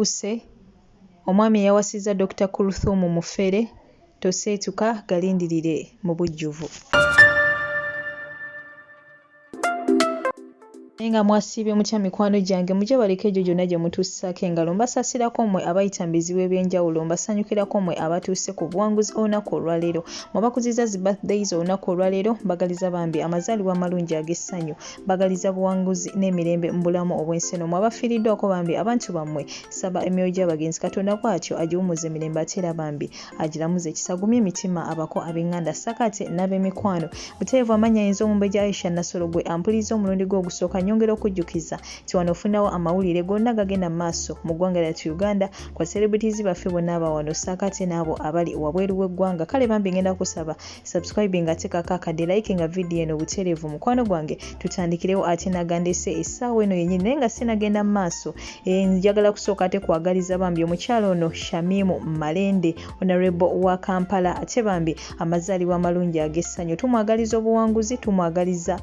Buse omwami eyawasizza Dr. Kulthum Mufere toseetuka galindirire mu bujjuvu. Nga mwasiibye mutya mikwano gyange mujje baleke egyo gyonna gye mutuusaako engalo mbasasirako mmwe abayita mu bizibu eby'enjawulo mbasanyukirako mmwe abatuuse ku buwanguzi olunaku olwaleero mwabakuziza zi birthdays olunaku olwaleero mbagaliza bambi amazaalibwa amalungi ag'essanyu mbagaliza buwanguzi n'emirembe mu bulamu obw'ensi eno mwabafiiriddwako bambi abantu bammwe saba emyoyo gy'abagenzi Katonda bw'atyo agiwummuza emirembe ate era bambi agiramuze ekisagumya emitima abako ab'enganda sakate n'ab'emikwano buteevu amanya ayinza omumbejja Aisha Nasologwe ampuliza omulundi gwe ogusooka nyongera okujjukiza nti wano ofunawo amawulire gonna gagenda mu maaso mu ggwanga lyattu Uganda kwa celebrities baffe bonna aba wano saakate n'abo abali wabweru w'eggwanga kale bambi ngenda kusaba subscribing ate kakakadde like nga video eno butereevu mukwano gwange tutandikirewo ate nagandese essaawa eno yennyini naye nga sinagenda mu maaso njagala kusooka ate kwagaliza bambi omukyalo ono Shamimu Malende honorable wa Kampala ate bambi amazaalibwa amalungi ag'essanyu tumwagaliza obuwanguzi tumwagaliza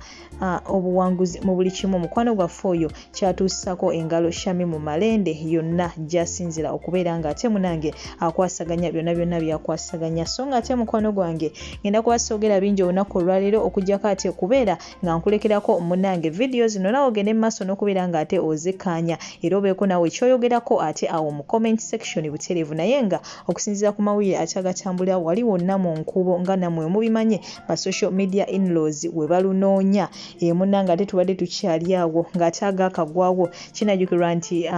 obuwanguzi mu buli kimu mukwano gwaffe oyo kyatuusako engalo Shamimu Malende yonna gy'asinzira okubeera nga ate munange akwasaganya byonna byakwasaganya so nga ate mukwano gwange ngenda kubasoogera bingi olunaku olwaleero okuggyako ate okubeera nga nkulekerako munange video zino nawe ogende mu maaso n'okubeera nga ate ozikkaanya era obeeko nawe ekyoyogerako ate awo mu comment section butereevu naye nga okusinziira ku mawulire ate agatambulira wali wonna mu nkubo nga nammwe mubimanye ba social media in-laws we balunoonya munnange ate tubadde tukyali awo ng'ate agaakagwawo kinajjukirwa nti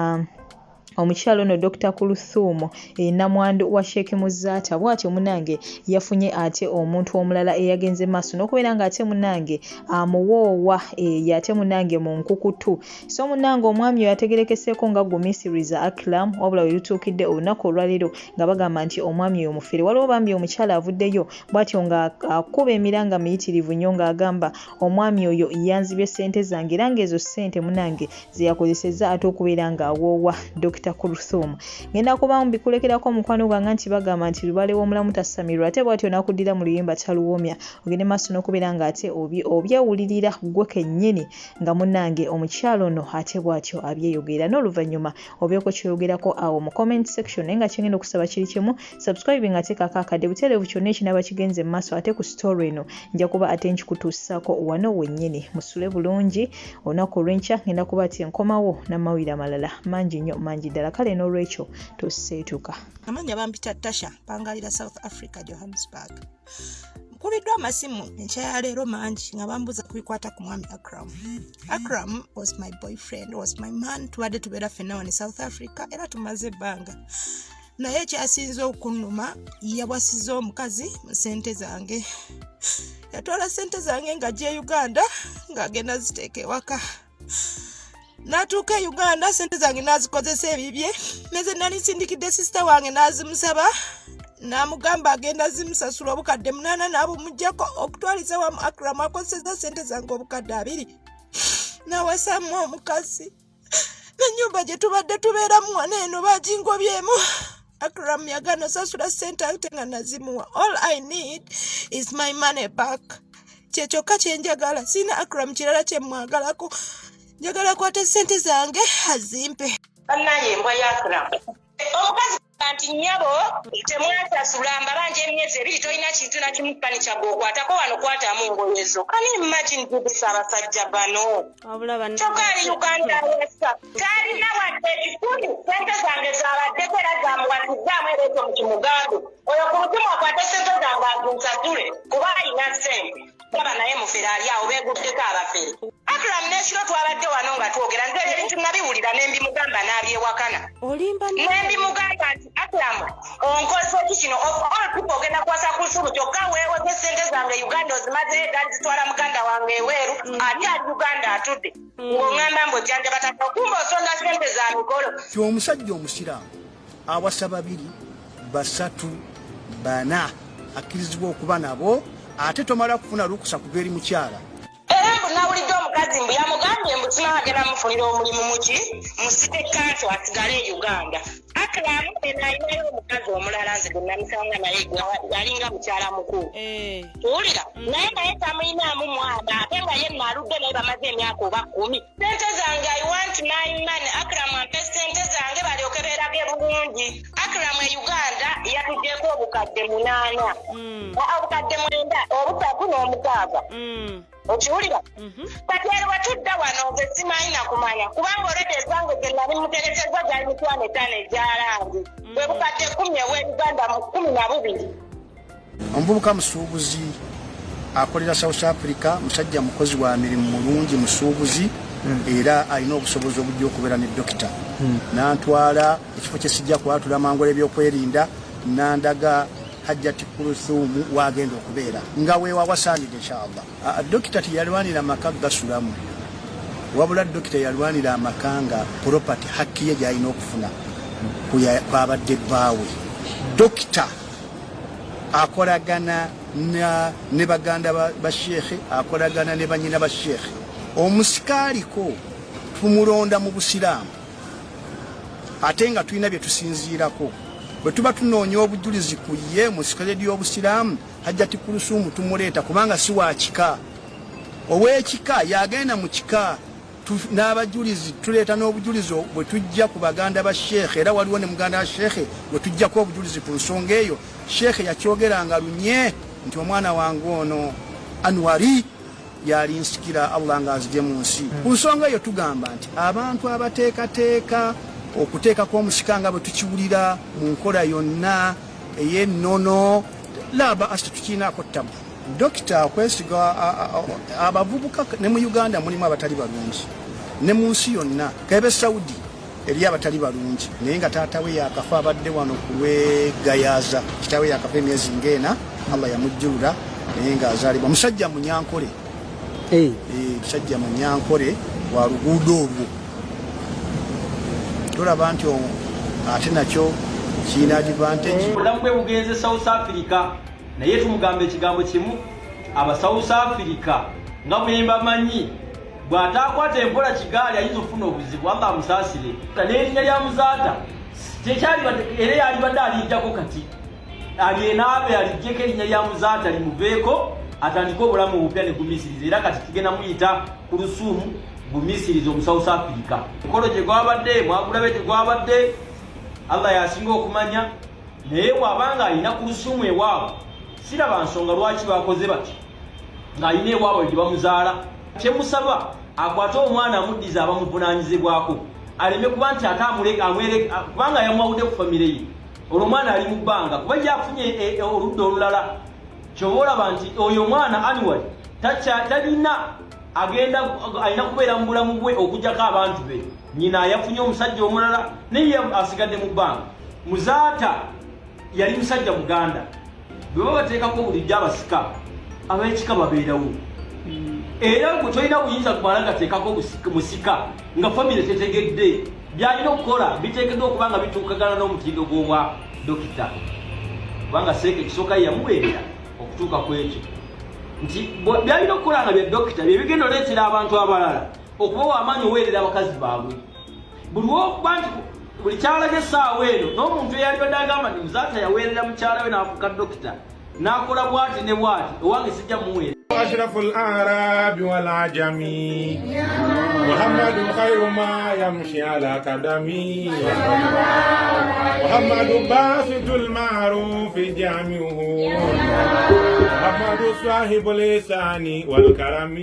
omukyalo ono Dr. Kulthum namwandu wa Sheikh Muzaata bw'atyo munange yafunye ate omuntu omulala eyagenze maaso n'okubeera nga ate munange amuwoowa yate munange mu nkukutu so munange omwami oyo yategerekeseeko nga gumisiriza Akram wabula we lutuukidde olunaku olwaleero nga bagamba nti omwami oyo mufere waliwo bambi omukyala avuddeyo bw'atyo nga akuba emiranga miyitirivu nnyo ng'agamba omwami oyo yanzibye ssente zange era ng'ezo ssente munange ze yakozesezza ate okubeera ng'awoowa Dr. Kulthum ngenda kuba mbikulekerako omukwano gwange nti bagamba nti lubale w'omulamu tasamirwa ate bw'atyo n'akuddira mu luyimba taluwomya ogende maaso n'okubeera nga ate obyewulirira gwe kennyini nga munnange omukyalo ono ate bw'atyo abyeyogera n'oluvannyuma obyeko kyoyogerako awo mu comment section naye nga kyengenda okusaba kiri kimu subscribing ate kakakadde butereevu kyonna ekinaba kigenze mu maaso ate ku story eno nja kuba ate nkikutuusako wano wennyini musule bulungi olunaku olw'enkya ngenda kuba ati nkomawo n'amawulire amalala mangi nnyo mangi ddala kale n'olwekyo toseetuka. Amanya bampita Tasha pangalira South Africa Johannesburg. Mkubiddwa amasimu enkya ya leero mangi nga bambuza kubikwata ku mwami Akram. Akram was my boyfriend, was my man, tubadde tubeera ffenna wano South Africa era tumaze ebbanga. Naye ekyasinze okunnuma yawasizza omukazi mu ssente zange. Yatwala ssente zange ng'ajja Uganda ng'agenda ziteeka ewaka. Natuuka Uganda ssente zange nazikozesa ebibye neze nali nsindikidde sisita wange nazimusaba namugamba agenda zimusasula obukadde 8 n'abo mujjako okutwaliza wamu Akram akozesa ssente zange obukadde 2 nawasamu omukazi n'ennyumba gye tubadde tubeeramu wano eno bagingobyemu Akram yagana osasula ssente ate nga nazimuwa. All I need is my money back. Kyekyoka kyenjagala sina Akram kirala kyemwagalako njagala kwata ssente zange azimpe. Bannange embwa ya Akram omukazi anti nnyabo temwasasula mbabanja emyezi 2 tolina kintu na kimu pani kyagokwatako wano kwatamu ngoyezo. Can you imagine bibisa abasajja bano kyokali Uganda yesa talina wadde ekikulu ssente zange zabaddeko era zamuwatizzaamu ereeto mu kimugandu oyo ku mutima akwate ssente zange azinsasule kuba alina ssente baba naye mufere ali awo beeguddeko abafere. Akram n'ekiro twabadde wano nga twogera nze ebintu nabiwulira n'embimugamba n'abyewakana n'embimugamba nti Akram onkoze ki kino all people ogenda kuwasa ku nsubu kyokka weewoze ssente zange Uganda ozimaze gazitwala muganda wange eweeru ate ali Uganda atudde ng'oŋŋamba mbojjanja bataka kumba osonga ssente za mikolo. Omusajja omusiraamu awasa 2, 3, 4 akkirizibwa okuba nabo ate tomala kufuna lukusa kuva eri mukyala. Nawulidde omukazi mbu yamugambye mbu tunagenda mufunira omulimu muki musite kanto asigale Uganda. Akram alinayo omukazi omulala nze gwe namusanga naye alinga mukyala mukulu. Tuwulira naye tamuyinaamu mwana ate nga ye naludde naye bamaze emyaka oba 10. Ssente zange I want my money. Akram ampe ssente zange balyoke beerage obukadde 8 obukadde 9 obutatu n'omukaaga okiwulira kati eri watudda wano nze simanyi nakumanya kubanga olwedde ezange ze nali muteresezza gyali mitwano 5 egyalangi bwe bukadde 10 ow'Uganda mu 12. Omuvubuka musuubuzi akolera South Africa, musajja mukozi wa mirimu mulungi, musuubuzi era alina obusobozi obujja okubeera ne dokita. Nantwala ekifo kye sijja kwatula mangola ebyokwerinda nandaga Hajjati Kuluthumu wagenda okubeera nga weewa wasaanidde inshallah. Dokita teyalwanira amaka gasulamu wabula dokita yalwanira amaka nga property haki ye gyalina okufuna kwabadde bbaawe. Dokita akolagana ne baganda ba shekhe, akolagana ne banyina ba shekhe. Omusikaaliko tumulonda mu Busiraamu ate nga tulina bye tusinziirako. Bwe tuba tunoonya obujulizi ku ye musikale ly'Obusiraamu Hajjati Kuluthumu tumuleeta kubanga si wa kika. Ow'ekika yagenda mu kika n'abajulizi tuleeta n'obujulizi bwe tujja ku baganda ba shekhe era waliwo ne muganda wa shekhe bwe tujjako obujulizi ku nsonga eyo. Shekhe yakyogeranga lunye nti omwana wange ono Anwari yali nsikira Allah ng'azigye mu nsi. Ku nsonga eyo tugamba nti abantu abateekateeka okuteekako omusika nga bwe tukiwulira mu nkola yonna ey'ennono laba asita tukiinaako tabu. Dokita okwesiga abavubuka ne mu Uganda mulimu abatali balungi ne mu nsi yonna kabe Saudi eri abatali balungi naye nga taata we yakafa abadde wano kuwegayaza kitawe yakafa emyezi ng'ena Allah yamujjulula naye nga azaalibwa musajja munyankole musajja munyankole wa luguudo olwo. Tulaba nti ate nakyo kiina advantage. Obulamu bwe bugenze South Africa naye tumugamba ekigambo kimu aba South Africa nga muyimba manyi bw'ataakwata empola kigaali ayinza okufuna obuzibu Allah amusaasire. N'erinnya lya Muzaata tekyali era yalibadde alijjako kati alyenaabe alijjeko erinnya lya Muzaata limuveeko atandike obulamu obupya ne gumisiriza era kati tugenda muyita Kuluthumu gumisiriza omu South Africa. Mukolo gye gwabadde mwagulabe gye gwabadde Allah yasinga okumanya naye bw'abanga alina Kuluthumu ewaabwe siraba nsonga lwaki bakoze bati ng'alina ewaabwe gye bamuzaala. Kyemusaba akwate omwana amuddiza abamuvunaanyizibwako aleme kuba nti ate kubanga yamwawudde ku famire ye olwo omwana ali mu bbanga kuba gyafunye oludda olulala. Kyoba olaba nti oyo omwana Anwar talina alina kubeera mu bulamu bwe okugyako abantu be. Nyina yafunye omusajja omulala naye asigadde mu bbanga. Muzaata yali musajja Muganda bwe baba bateekako bulijjo abasika ab'ekika babeerawo era gwe tolina buyinza kumala gateekako musika nga famire tetegedde byalina okukola biteekeddwa okuba nga bituukagana n'omutindo gw'obwa dokita kubanga seeka ekisooka yamuweerera okutuuka ku ekyo nti byalina okukola nga bya dokita bye bigenda oleetera abantu abalala okuba w'amaanyi oweerera abakazi baabwe. Buli wokuba nti buli kyalaga essaawa eno n'omuntu eyalibadde agamba nti Muzaata yaweerera mukyala we n'afuuka dokita n'akola bw'ati ne bw'ati owange sijja muweerera. أشرف الأعراب والعجم محمد خير ما يمشي على قدمي محمد باسط المعروف جامعه محمد صاحب اللسان والكرم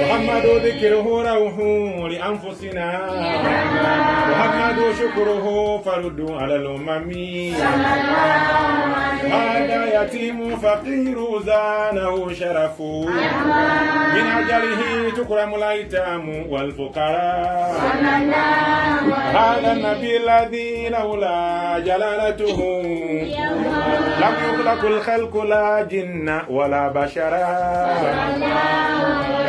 محمد ذكره روح لأنفسنا محمد شكره فرد على الأمم هذا يتيم فقير زانه شرف من أجله تكرم الأيتام والفقراء هذا النبي الذي لولا جلالته لم يخلق الخلق لا جن ولا بشرا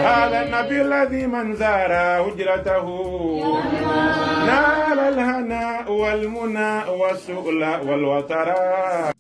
هذا النبي الذي من زار هجرته نال الهنا والمنى والسؤل والوترا.